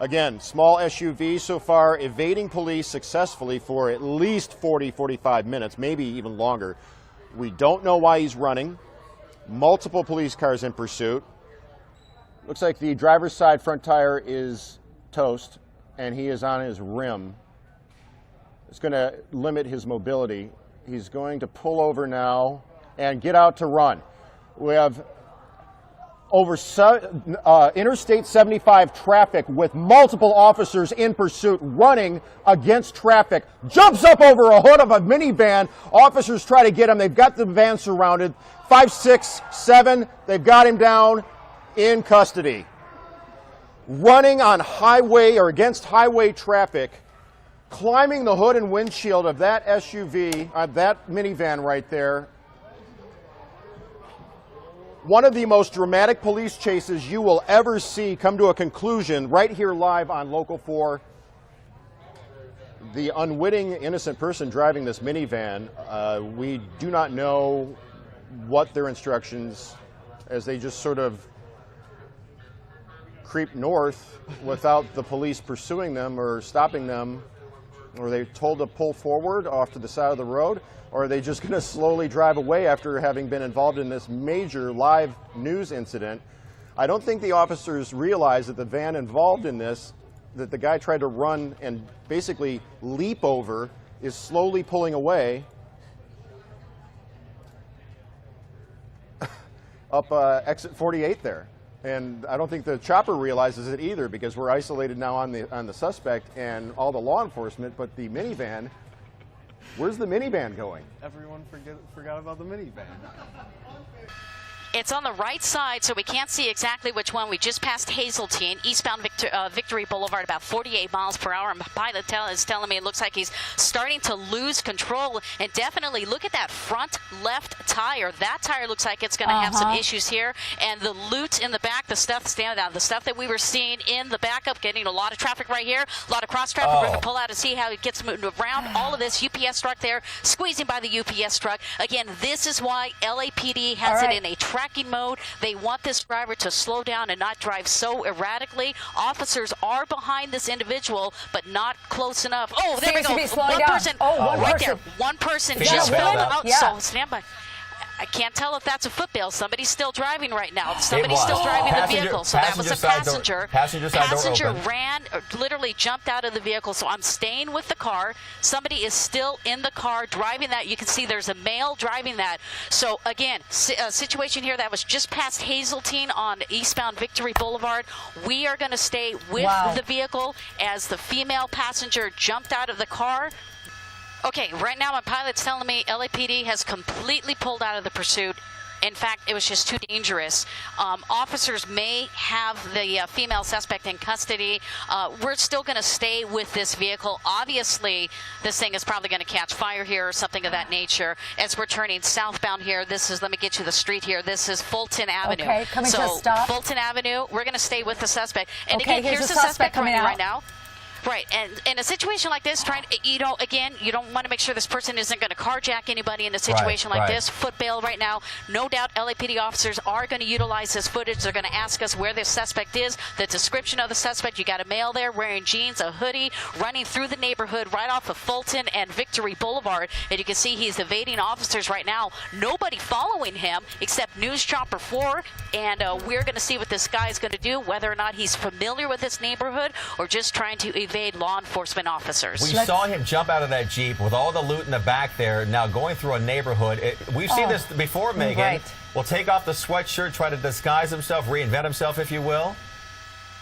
Again, small SUV so far, evading police successfully for at least 40, 45 minutes, maybe even longer. We don't know why he's running. Multiple police cars in pursuit. Looks like the driver's side front tire is toast, and he is on his rim. It's going to limit his mobility. He's going to pull over now and get out to run. We have over Interstate 75 traffic with multiple officers in pursuit running against traffic. Jumps up over a hood of a minivan. Officers try to get him. They've got the van surrounded. 5, 6, 7. They've got him down in custody. Running on highway or against highway traffic, climbing the hood and windshield of that SUV, that minivan right there. One of the most dramatic police chases you will ever see come to a conclusion right here live on Local 4. The unwitting innocent person driving this minivan, we do not know what their instructions, as they just sort of creep north without the police pursuing them or stopping them. Or are they told to pull forward off to the side of the road? Or are they just going to slowly drive away after having been involved in this major live news incident? I don't think the officers realize that the van involved in this, that the guy tried to run and basically leap over, is slowly pulling away up exit 48 there. And I don't think the chopper realizes it either, because we're isolated now on the suspect and all the law enforcement, but the minivan, where's the minivan going? Everyone forgot about the minivan. It's on the right side, so we can't see exactly which one. We just passed Hazeltine, eastbound Victory Boulevard, about 48 miles per hour. And the pilot is telling me it looks like he's starting to lose control. And definitely look at that front left tire. That tire looks like it's going to have some issues here. And the loot in the back, the stuff standing out, the stuff that we were seeing in the backup, getting a lot of traffic right here, a lot of cross traffic. We're going to pull out and see how it gets moved around. All of this UPS truck there, squeezing by the UPS truck. Again, this is why LAPD has it in a tracking mode. They want this driver to slow down and not drive so erratically. Officers are behind this individual, but not close enough. Oh, there we go. One person, right there. One person just fell out. So stand by. I can't tell if that's a foot bail. Somebody's still driving right now. Somebody's still driving the vehicle. So that was a passenger. Passenger ran, or literally jumped out of the vehicle. So I'm staying with the car. Somebody is still in the car driving that. You can see there's a male driving that. So again, a situation here that was just past Hazeltine on eastbound Victory Boulevard. We are going to stay with the vehicle as the female passenger jumped out of the car. Okay, right now my pilot's telling me LAPD has completely pulled out of the pursuit. In fact, it was just too dangerous. Officers may have the female suspect in custody. We're still going to stay with this vehicle. Obviously, this thing is probably going to catch fire here or something of that nature. As we're turning southbound here, this is, let me get you the street here. This is Fulton Avenue. Okay, coming to a stop. Fulton Avenue, we're going to stay with the suspect. And again, here's the suspect coming right now. Right, and in a situation like this, again, you don't want to make sure this person isn't going to carjack anybody in a situation like this. Foot bail right now. No doubt LAPD officers are going to utilize this footage. They're going to ask us where this suspect is, the description of the suspect. You got a male there wearing jeans, a hoodie, running through the neighborhood right off of Fulton and Victory Boulevard. And you can see he's evading officers right now. Nobody following him except News Chopper 4. And we're going to see what this guy is going to do, whether or not he's familiar with this neighborhood or just trying to evade law enforcement officers. We saw him jump out of that Jeep with all the loot in the back there, now going through a neighborhood. We've seen this before, Megan. Will take off the sweatshirt, try to disguise himself, reinvent himself, if you will.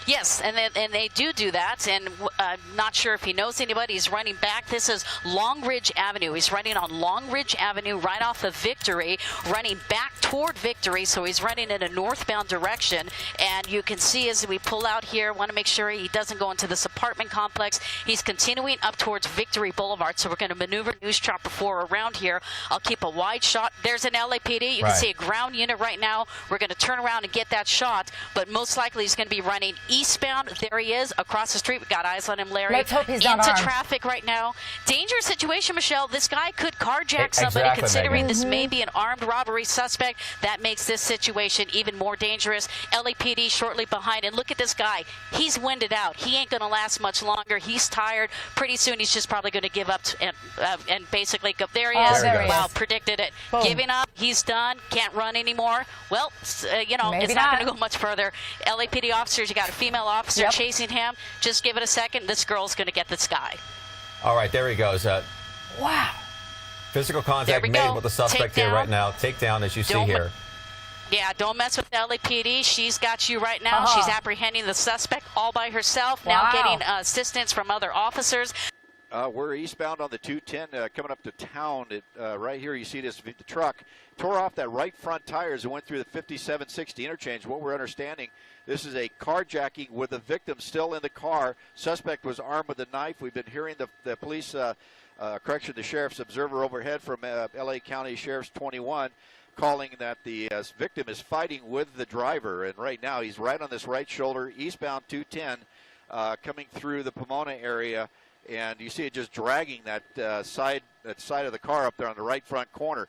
Yes, and they do that, and I'm not sure if he knows anybody. He's running back. This is Long Ridge Avenue. He's running on Long Ridge Avenue right off of Victory, running back toward Victory, so he's running in a northbound direction. And you can see as we pull out here, want to make sure he doesn't go into this apartment complex. He's continuing up towards Victory Boulevard, so we're going to maneuver News Chopper 4 around here. I'll keep a wide shot. There's an LAPD. You can see a ground unit right now. We're going to turn around and get that shot, but most likely he's going to be running east eastbound. There he is across the street. We got eyes on him, Larry. Let's hope he's not into armed. traffic right now. Dangerous situation, Michelle. This guy could carjack somebody, considering this may be an armed robbery suspect. That makes this situation even more dangerous. LAPD shortly behind. And look at this guy. He's winded out. He ain't going to last much longer. He's tired. Pretty soon he's just probably going to give up and basically go. There he is. There he Wow, is. predicted it. Boom. Giving up. He's done. Can't run anymore. Well, you know, Maybe it's not going not. to go much further. LAPD officers, you got a female officer Yep. chasing him. Just give it a second. This girl's going to get this guy. All right, there he goes. Wow. Physical There contact we made go. with the suspect here Takedown. right now. Takedown, as you see Don't here. Yeah, don't mess with the LAPD. She's got you right now. She's apprehending the suspect all by herself. Now Wow. getting assistance from other officers. We're eastbound on the 210 coming up to town. Right here you see the truck tore off that right front tire as it went through the 5760 interchange. What we're understanding, this is a carjacking with the victim still in the car. Suspect was armed with a knife. We've been hearing the police, the sheriff's observer overhead from LA County Sheriff's 21 calling that the victim is fighting with the driver. And right now he's right on this right shoulder, eastbound 210, coming through the Pomona area. And you see it just dragging that side of the car up there on the right front corner.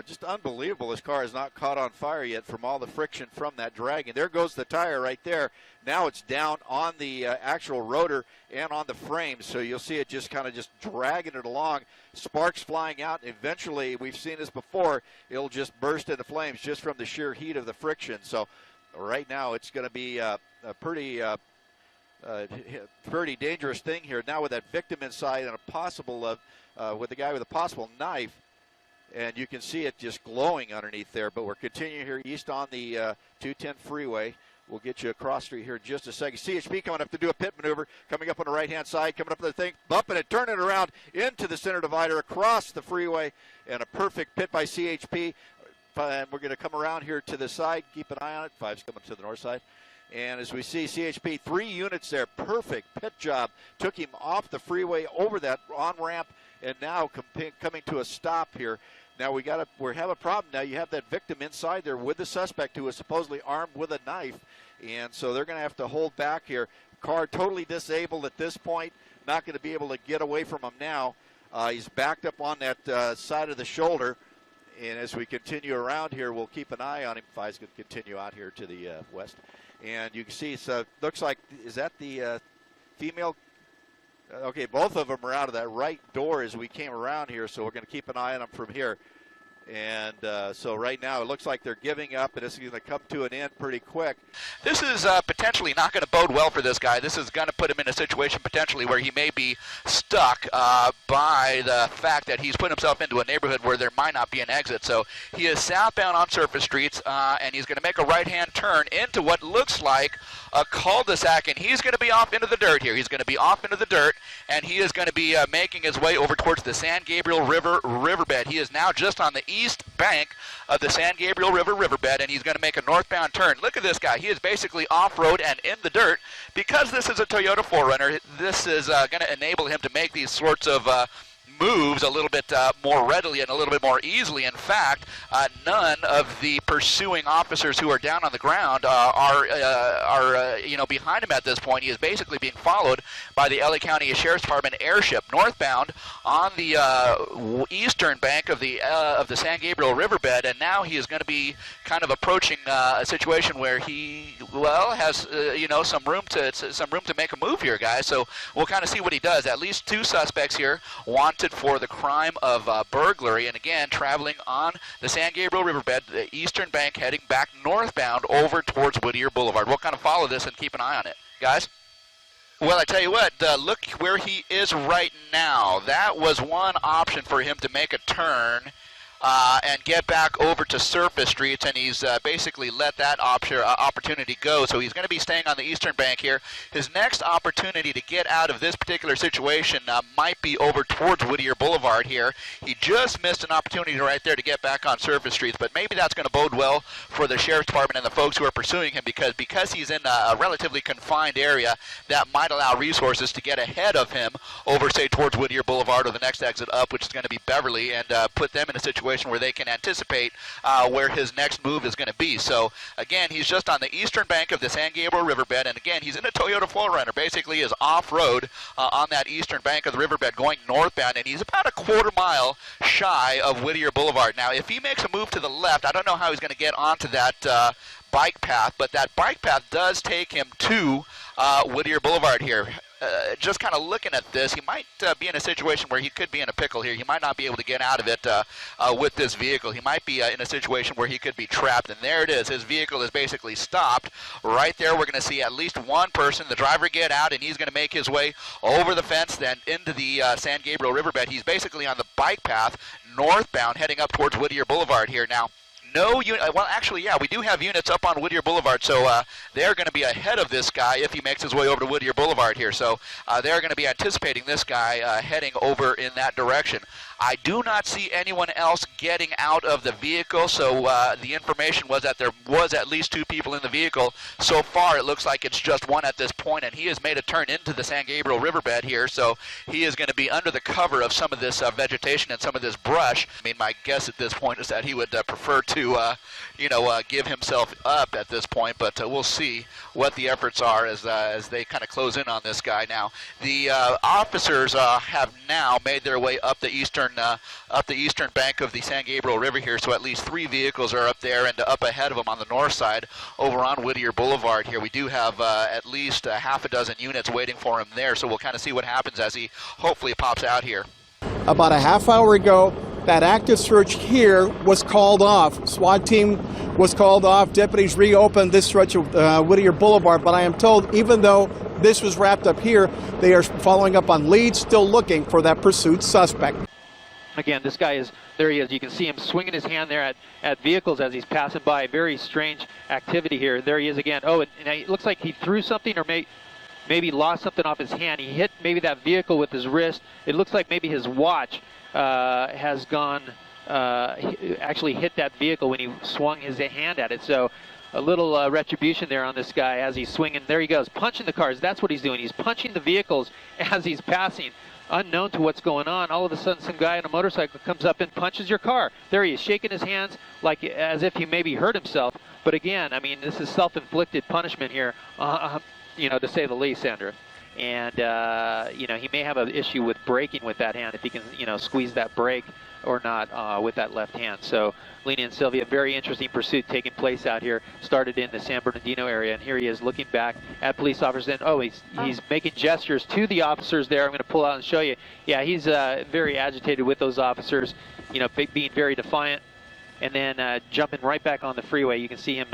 Just unbelievable. This car is not caught on fire yet from all the friction from that dragging. There goes the tire right there. Now it's down on the actual rotor and on the frame. So you'll see it just kind of just dragging it along. Sparks flying out. Eventually, we've seen this before, it'll just burst into flames just from the sheer heat of the friction. So right now it's going to be a pretty dangerous thing here. Now with that victim inside and a possible, with the guy with a possible knife, and you can see it just glowing underneath there. But we're continuing here east on the 210 freeway. We'll get you across street here in just a second. CHP coming up to do a pit maneuver, coming up on the right-hand side, coming up to the thing, bumping it, turning it around into the center divider across the freeway, and a perfect pit by CHP. And we're going to come around here to the side. Keep an eye on it. 5's coming to the north side. And as we see, CHP, 3 units there, perfect pit job. Took him off the freeway over that on-ramp, and now coming to a stop here. Now we have a problem. Now you have that victim inside there with the suspect who is supposedly armed with a knife, and so they're going to have to hold back here. Car totally disabled at this point, not going to be able to get away from him now. He's backed up on that side of the shoulder, and as we continue around here, we'll keep an eye on him. 5's going to continue out here to the west, and you can see. So looks like, is that the female? Okay, both of them are out of that right door as we came around here, so we're going to keep an eye on them from here. And so right now it looks like they're giving up, and it's going to come to an end pretty quick. This is potentially not going to bode well for this guy. This is going to put him in a situation potentially where he may be stuck by the fact that he's put himself into a neighborhood where there might not be an exit. So he is southbound on surface streets, and he's going to make a right-hand turn into what looks like a cul-de-sac, and he's going to be off into the dirt here. He's going to be off into the dirt, and he is going to be making his way over towards the San Gabriel River riverbed. He is now just on the east bank of the San Gabriel River riverbed, and he's going to make a northbound turn. Look at this guy. He is basically off-road and in the dirt. Because this is a Toyota 4Runner, this is going to enable him to make these sorts of moves a little bit more readily and a little bit more easily. In fact, none of the pursuing officers who are down on the ground are behind him at this point. He is basically being followed by the LA County Sheriff's Department airship northbound on the eastern bank of the San Gabriel riverbed, and now he is going to be kind of approaching a situation where he has some room to make a move here, guys. So we'll kind of see what he does. At least 2 suspects here wanted for the crime of burglary, and again traveling on the San Gabriel riverbed, the eastern bank, heading back northbound over towards Whittier Boulevard. We'll kind of follow this and keep an eye on it, guys. Well, I tell you what, look where he is right now. That was one option for him to make a turn and get back over to surface streets, and he's basically let that opportunity go. So he's going to be staying on the eastern bank here. His next opportunity to get out of this particular situation might be over towards Whittier Boulevard here. He just missed an opportunity right there to get back on surface streets, but maybe that's going to bode well for the Sheriff's Department and the folks who are pursuing him, because he's in a relatively confined area that might allow resources to get ahead of him over, say, towards Whittier Boulevard or the next exit up, which is going to be Beverly, and put them in a situation situation where they can anticipate where his next move is going to be. So again, he's just on the eastern bank of the San Gabriel Riverbed, and again, he's in a Toyota 4Runner, basically is off-road on that eastern bank of the riverbed going northbound, and he's about a quarter mile shy of Whittier Boulevard. Now, if he makes a move to the left, I don't know how he's going to get onto that bike path, but that bike path does take him to Whittier Boulevard here. Just kind of looking at this, he might be in a situation where he could be in a pickle here. He might not be able to get out of it with this vehicle. He might be in a situation where he could be trapped, and there it is. His vehicle is basically stopped. Right there, we're going to see at least one person, the driver, get out, and he's going to make his way over the fence, then into the San Gabriel Riverbed. He's basically on the bike path, northbound, heading up towards Whittier Boulevard here. Now, no unit. Well, actually, yeah, we do have units up on Whittier Boulevard, so they're going to be ahead of this guy if he makes his way over to Whittier Boulevard here. So they're going to be anticipating this guy heading over in that direction. I do not see anyone else getting out of the vehicle, so the information was that there was at least two people in the vehicle. So far, it looks like it's just one at this point, and he has made a turn into the San Gabriel Riverbed here, so he is going to be under the cover of some of this vegetation and some of this brush. I mean, my guess at this point is that he would prefer to, give himself up at this point, but we'll see what the efforts are as they kind of close in on this guy now. The officers have now made their way up the eastern bank of the San Gabriel River here, so at least 3 vehicles are up there, and up ahead of them on the north side over on Whittier Boulevard here. We do have at least half a dozen units waiting for him there, so we'll kind of see what happens as he hopefully pops out here. About a half hour ago, that active search here was called off. SWAT team was called off. Deputies reopened this stretch of Whittier Boulevard, but I am told even though this was wrapped up here, they are following up on leads, still looking for that pursuit suspect. Again, this guy is, there he is. You can see him swinging his hand there at vehicles as he's passing by. Very strange activity here. There he is again. Oh, and it looks like he threw something or maybe lost something off his hand. He hit maybe that vehicle with his wrist. It looks like maybe his watch has gone, actually hit that vehicle when he swung his hand at it. So a little retribution there on this guy as he's swinging. There he goes, punching the cars. That's what he's doing. He's punching the vehicles as he's passing. Unknown to what's going on, all of a sudden some guy on a motorcycle comes up and punches your car. There he is, shaking his hands like as if he maybe hurt himself. But again, I mean, this is self-inflicted punishment here, to say the least, Sandra. And, he may have an issue with braking with that hand if he can, squeeze that brake or not with that left hand. So, Lena and Sylvia, very interesting pursuit taking place out here. Started in the San Bernardino area, and here he is looking back at police officers. And, he's making gestures to the officers there. I'm going to pull out and show you. Yeah, he's very agitated with those officers, being very defiant. And then jumping right back on the freeway. You can see him,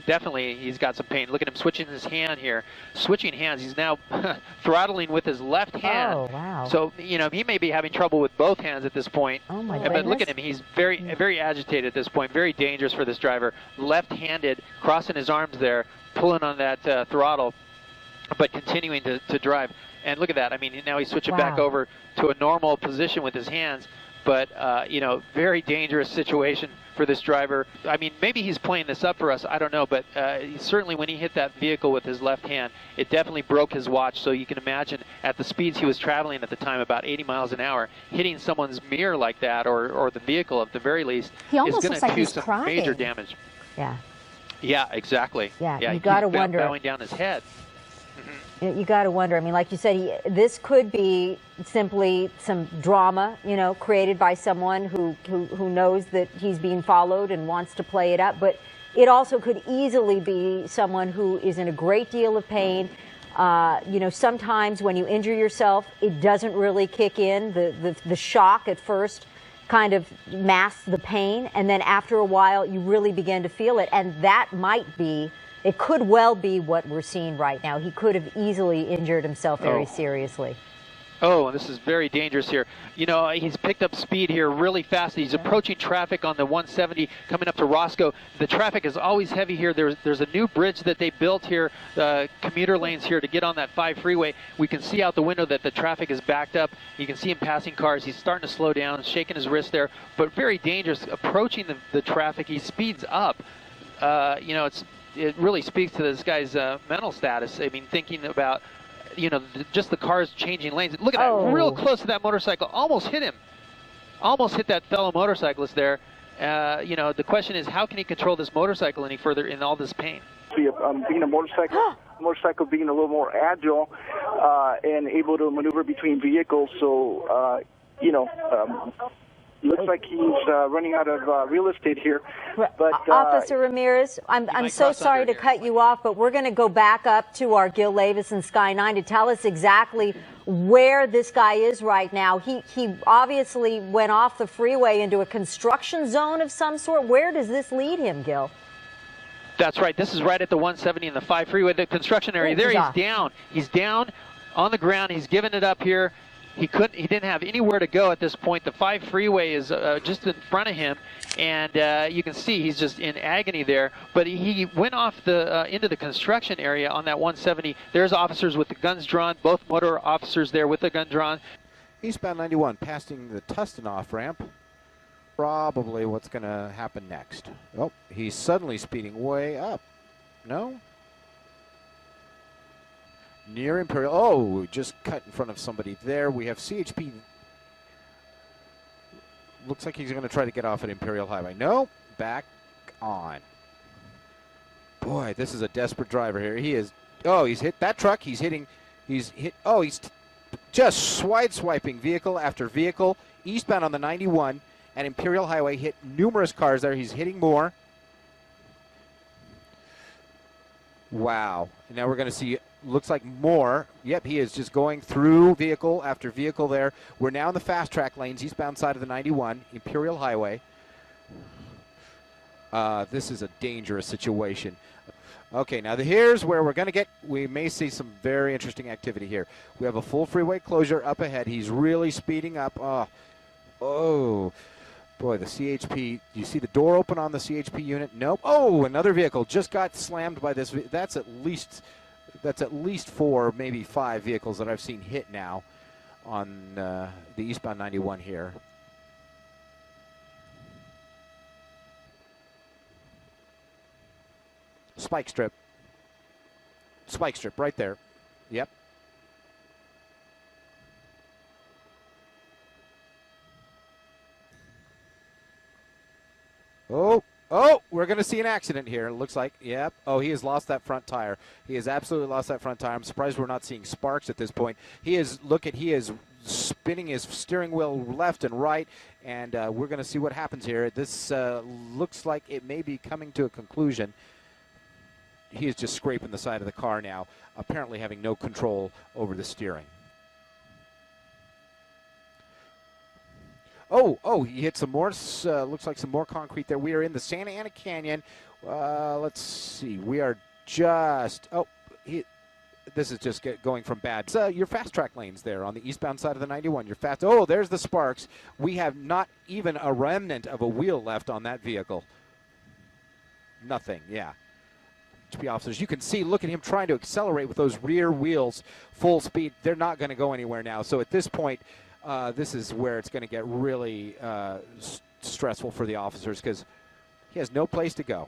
definitely he's got some pain. Look at him switching his hand here. Switching hands. He's now throttling with his left hand. Oh, wow. So, he may be having trouble with both hands at this point. Oh, my goodness. But look at him. He's very agitated at this point. Very dangerous for this driver. Left-handed, crossing his arms there, pulling on that throttle, but continuing to drive. And look at that. I mean, now he's switching back over to a normal position with his hands. But, very dangerous situation for this driver. I mean, maybe he's playing this up for us. I don't know. But certainly when he hit that vehicle with his left hand, it definitely broke his watch. So you can imagine at the speeds he was traveling at the time, about 80 miles an hour, hitting someone's mirror like that or the vehicle at the very least he almost is going to do some crying. major damage. Yeah. Yeah, exactly. Yeah, you got to wonder. Bowing down his head. You got to wonder. I mean, like you said, this could be simply some drama, created by someone who knows that he's being followed and wants to play it up. But it also could easily be someone who is in a great deal of pain. Sometimes when you injure yourself, it doesn't really kick in. The shock at first kind of masks the pain, and then after a while, you really begin to feel it, and that might be. It could well be what we're seeing right now. He could have easily injured himself very seriously. Oh, this is very dangerous here. He's picked up speed here really fast. He's approaching traffic on the 170 coming up to Roscoe. The traffic is always heavy here. There's a new bridge that they built here, commuter lanes here to get on that 5 freeway. We can see out the window that the traffic is backed up. You can see him passing cars. He's starting to slow down, shaking his wrist there, but very dangerous. Approaching the traffic, he speeds up. It really speaks to this guy's mental status. I mean, thinking about, just the cars changing lanes. Look at that, real close to that motorcycle. Almost hit him. almost hit that fellow motorcyclist there. You know, the question is, how can he control this motorcycle any further in all this pain? Being a motorcycle being a little more agile and able to maneuver between vehicles. So, you know, looks like he's running out of real estate here. But Officer Ramirez, I'm so sorry to cut you off, but we're going to go back up to our Gil Levis and Sky 9 to tell us exactly where this guy is right now. He obviously went off the freeway into a construction zone of some sort. Where does this lead him, Gil? That's right. This is right at the 170 and the 5 freeway, the construction area. There he's down. He's down on the ground. He's given it up here. He didn't have anywhere to go at this point. The 5 freeway is just in front of him, and you can see he's just in agony there. But he went off the into the construction area on that 170. There's officers with the guns drawn, both motor officers there with the gun drawn. Eastbound 91 passing the Tustin off ramp. Probably what's going to happen next. Oh, he's suddenly speeding way up. No? Near Imperial. Oh, just cut in front of somebody there. We have CHP. Looks like he's going to try to get off at Imperial Highway. No, back on. Boy, this is a desperate driver here. He is. Oh, he's hit that truck. He's hitting. He's hit. Oh, he's just swiping vehicle after vehicle. Eastbound on the 91 and Imperial Highway, hit numerous cars there. He's hitting more. Wow. And now we're going to see, looks like more. Yep, he is just going through vehicle after vehicle there. We're now in the fast track lanes, eastbound side of the 91, Imperial Highway. This is a dangerous situation. Okay, now here's where we're going to get, we may see some very interesting activity here. We have a full freeway closure up ahead. He's really speeding up. Oh. Boy, the CHP, you see the door open on the CHP unit? Nope. Oh, another vehicle just got slammed by this. That's at least 4, maybe 5 vehicles that I've seen hit now on the eastbound 91 here. Spike strip right there. Yep. Oh, we're going to see an accident here, it looks like. Yep. Oh, he has lost that front tire. He has absolutely lost that front tire. I'm surprised we're not seeing sparks at this point. He is spinning his steering wheel left and right, and we're going to see what happens here. This looks like it may be coming to a conclusion. He is just scraping the side of the car now, apparently having no control over the steering. Oh, he hit some more, looks like some more concrete there. We are in the Santa Ana Canyon. Let's see, we are just, this is just going from bad. Your fast track lanes there on the eastbound side of the 91. Oh, there's the sparks. We have not even a remnant of a wheel left on that vehicle. Nothing, yeah. Officers, you can see, look at him trying to accelerate with those rear wheels full speed. They're not going to go anywhere now. So at this point, this is where it's going to get really stressful for the officers because he has no place to go.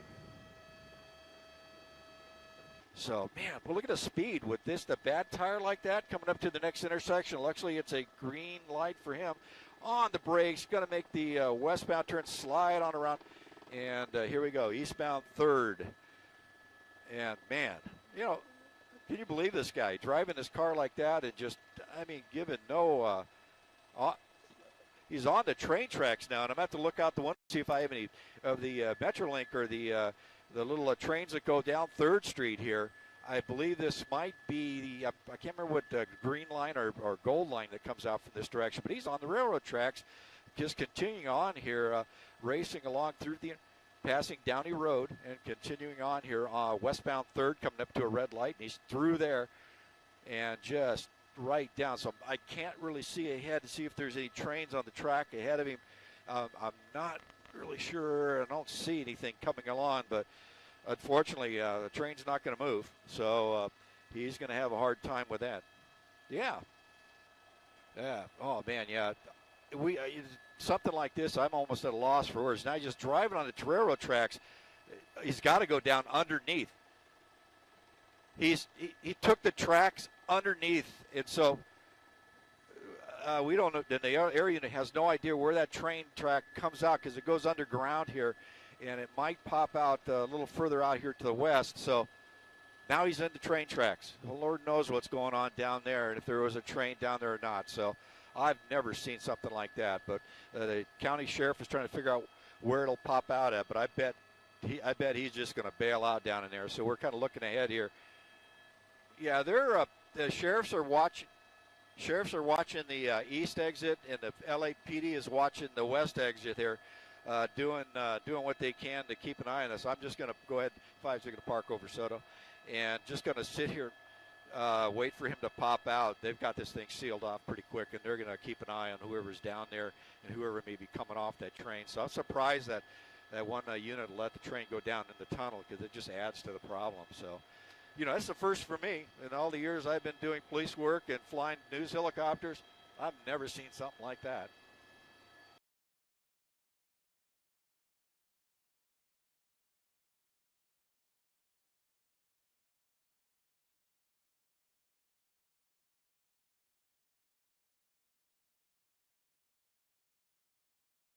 So, man, well, look at the speed with the bad tire like that coming up to the next intersection. Luckily, it's a green light for him. On the brakes, going to make the westbound turn, slide on around. And here we go, eastbound 3rd. And, man, you know, can you believe this guy driving this car like that and just, I mean, giving no he's on the train tracks now, and I'm going to have to look out the one to see if I have any of the Metrolink or the little trains that go down 3rd Street here. I believe this might be the, I can't remember what green line or gold line that comes out from this direction, but he's on the railroad tracks, just continuing on here, racing along through the, passing Downey Road and continuing on here, westbound 3rd, coming up to a red light, and he's through there and just right down. So I can't really see ahead to see if there's any trains on the track ahead of him. I'm not really sure. I don't see anything coming along, but unfortunately, the train's not going to move. So he's going to have a hard time with that. Yeah. Yeah. Oh, man, yeah. Something like this, I'm almost at a loss for words. Now just driving on the railroad tracks, he's got to go down underneath. He took the tracks underneath, and so we don't know. The air unit has no idea where that train track comes out because it goes underground here, and it might pop out a little further out here to the west. So now he's into train tracks. The Lord knows what's going on down there, and if there was a train down there or not. So I've never seen something like that. But the county sheriff is trying to figure out where it'll pop out at. But I bet he's just going to bail out down in there. So we're kind of looking ahead here. Yeah, the sheriffs are watching. Sheriffs are watching the east exit, and the LAPD is watching the west exit here, doing what they can to keep an eye on this. I'm just going to go ahead, 5's going to park over Soto, and just going to sit here, wait for him to pop out. They've got this thing sealed off pretty quick, and they're going to keep an eye on whoever's down there and whoever may be coming off that train. So I'm surprised that one unit let the train go down in the tunnel because it just adds to the problem. So. That's the first for me. In all the years I've been doing police work and flying news helicopters, I've never seen something like that.